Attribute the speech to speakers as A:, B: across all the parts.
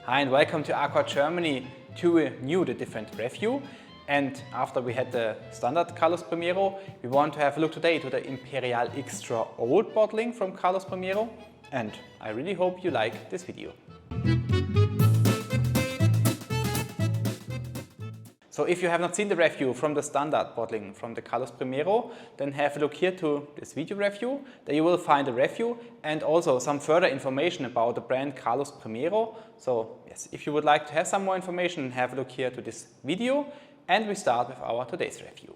A: Hi and welcome to ARCORE Germany to a new, different review. And after we had the standard Carlos Primero, we want to have a look today to the Imperial X.O old bottling from Carlos Primero. And I really hope you like this video. So if you have not seen the review from the standard bottling from the Carlos Primero, then have a look here to this video review. There you will find a review and also some further information about the brand Carlos Primero. So yes, if you would like to have some more information, have a look here to this video. And we start with our today's review.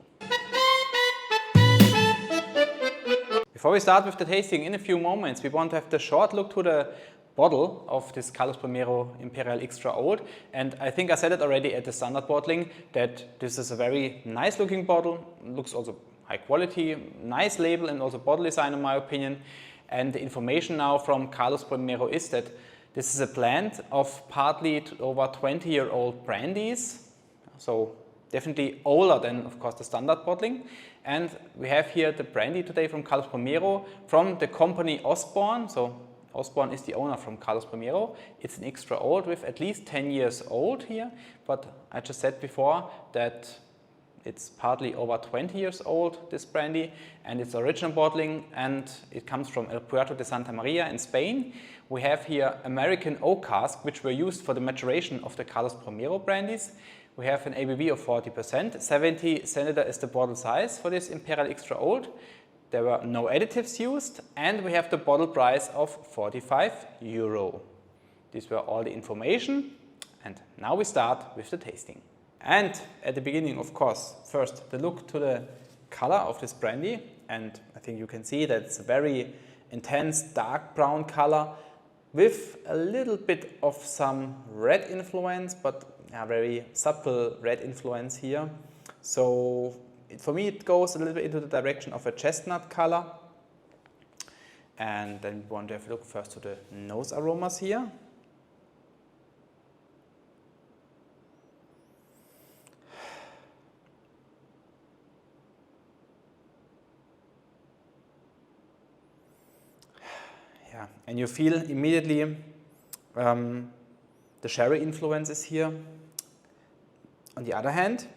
A: Before we start with the tasting, in a few moments we want to have the short look to the bottle of this Carlos Primero Imperial X.O Old, and I think I said it already at the standard bottling that this is a very nice looking bottle, looks also high quality, nice label and also bottle design in my opinion. And the information now from Carlos Primero is that this is a blend of partly over 20-year-old brandies, so definitely older than of course the standard bottling. And we have here the brandy today from Carlos Primero from the company Osborne. So Osborne is the owner from Carlos Primero. It's an extra old with at least 10 years old here, but I just said before that it's partly over 20 years old, this brandy, and it's original bottling and it comes from El Puerto de Santa Maria in Spain. We have here American oak cask, which were used for the maturation of the Carlos Primero brandies. We have an ABV of 40%, 70 centiliter is the bottle size for this Imperial X.O Old. There were no additives used, and we have the bottle price of €45. These were all the information, and now we start with the tasting. And at the beginning, of course, first the look to the color of this brandy, and I think you can see that it's a very intense dark brown color with a little bit of some red influence, but a very subtle red influence here. So for me it goes a little bit into the direction of a chestnut color. And then we want to have a look first to the nose aromas here. Yeah, and you feel immediately the sherry influence is here. On the other hand,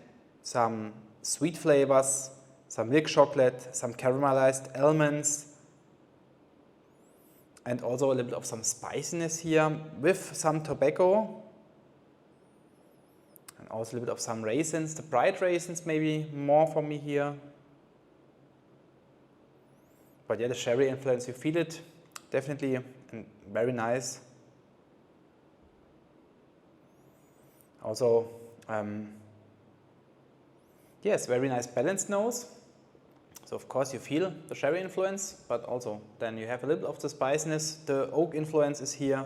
A: some sweet flavors, some milk chocolate, some caramelized almonds, and also a little bit of some spiciness here with some tobacco, and also a little bit of some raisins. The bright raisins maybe more for me here. But yeah, the sherry influence, you feel it definitely, and very nice. Also, yes, very nice balanced nose. So of course you feel the sherry influence, but also then you have a little of the spiciness. The oak influence is here.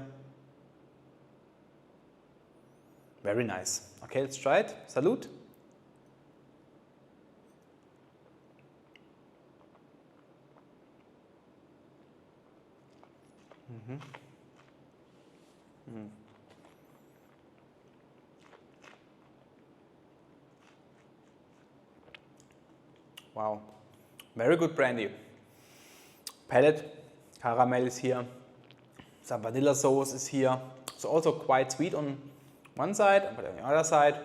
A: Very nice. Okay, let's try it. Salud. Wow, very good brandy. Palate, caramel is here, some vanilla sauce is here. So also quite sweet on one side, but on the other side,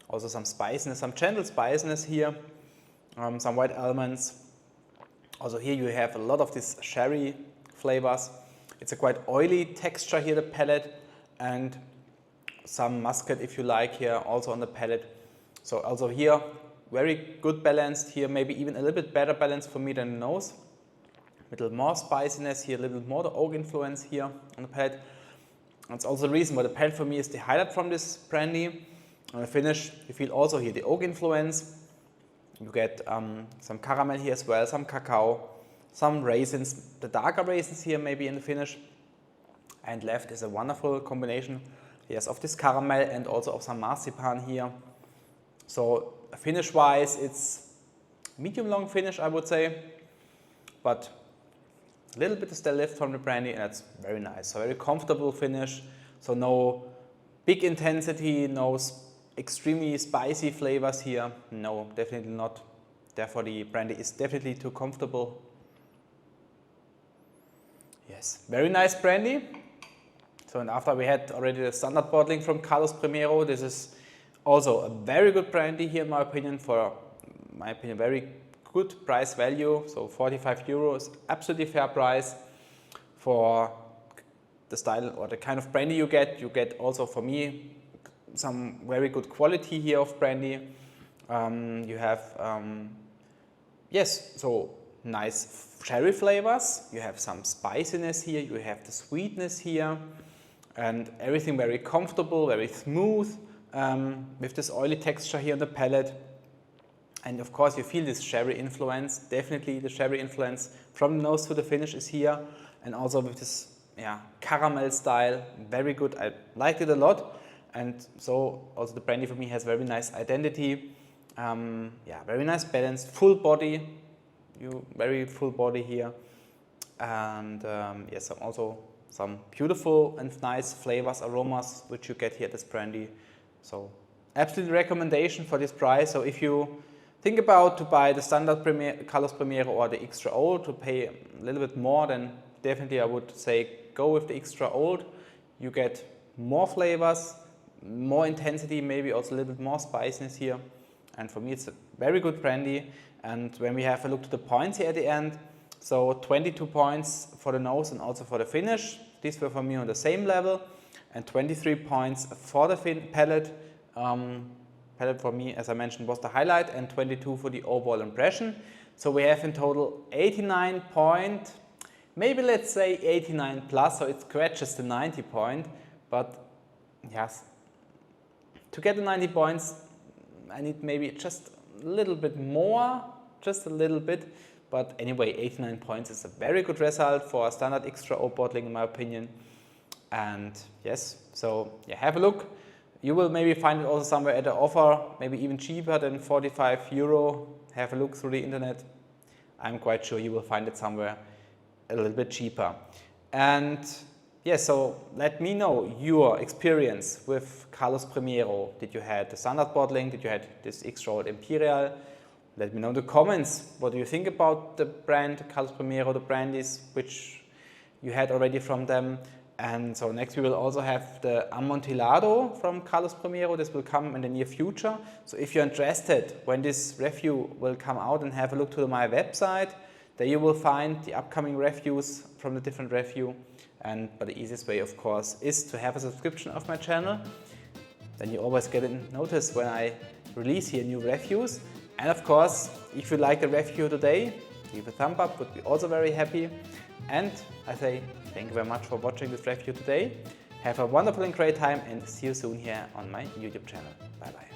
A: also some spiciness, some gentle spiciness here, some white almonds. Also here you have a lot of these sherry flavors. It's a quite oily texture here, the palate, and some muscat if you like here also on the palate. So also here, very good balanced here, maybe even a little bit better balanced for me than the nose. A little more spiciness here, a little bit more the oak influence here on the palate. That's also the reason why the palate for me is the highlight from this brandy. On the finish, you feel also here the oak influence. You get some caramel here as well, some cacao, some raisins, the darker raisins here maybe in the finish. And left is a wonderful combination, yes, of this caramel and also of some marzipan here. So finish-wise, it's medium-long finish, I would say, but a little bit is still left from the brandy, and that's very nice. So very comfortable finish. So no big intensity, no extremely spicy flavors here. No, definitely not. Therefore, the brandy is definitely too comfortable. Yes, very nice brandy. So, and after we had already the standard bottling from Carlos Primero, this is also a very good brandy here in my opinion, very good price value. So 45 euros, absolutely fair price for the style or the kind of brandy you get. You get also, for me, some very good quality here of brandy. You have, yes, so nice cherry flavors. You have some spiciness here. You have the sweetness here, and everything very comfortable, very smooth, with this oily texture here on the palate. And of course you feel this sherry influence, definitely the sherry influence from the nose to the finish is here. And also with this caramel style, very good, I liked it a lot. And so also the brandy for me has very nice identity, very nice balance, full body, very full body here. And yes, also some beautiful and nice flavors, aromas which you get here at this brandy. So absolute recommendation for this price. So if you think about to buy the standard Carlos Primero or the extra old to pay a little bit more, then definitely I would say go with the extra old. You get more flavors, more intensity, maybe also a little bit more spiciness here. And for me it's a very good brandy. And when we have a look to the points here at the end, so 22 points for the nose and also for the finish. These were for me on the same level. And 23 points for the palate. Palette for me, as I mentioned, was the highlight, and 22 for the overall impression. So we have in total 89 point, maybe let's say 89 plus, so it scratches the 90 point. But yes, to get the 90 points, I need maybe just a little bit more, just a little bit. But anyway, 89 points is a very good result for a standard extra old bottling in my opinion. And yes, so yeah, have a look. You will maybe find it also somewhere at an offer, maybe even cheaper than 45 euro. Have a look through the internet. I'm quite sure you will find it somewhere a little bit cheaper. And yeah, so let me know your experience with Carlos Primero. Did you have the standard bottling? Did you have this extra old imperial? Let me know in the comments. What do you think about the brand Carlos Primero, the brandies which you had already from them? And so next we will also have the Amontillado from Carlos Primero. This will come in the near future. So if you're interested when this review will come out, and have a look to my website, there you will find the upcoming reviews from the different review. But the easiest way, of course, is to have a subscription of my channel. Then you always get a notice when I release here new reviews. And of course, if you like the review today, leave a thumb up, would be also very happy. And I say thank you very much for watching this review today. Have a wonderful and great time, and see you soon here on my YouTube channel. Bye bye.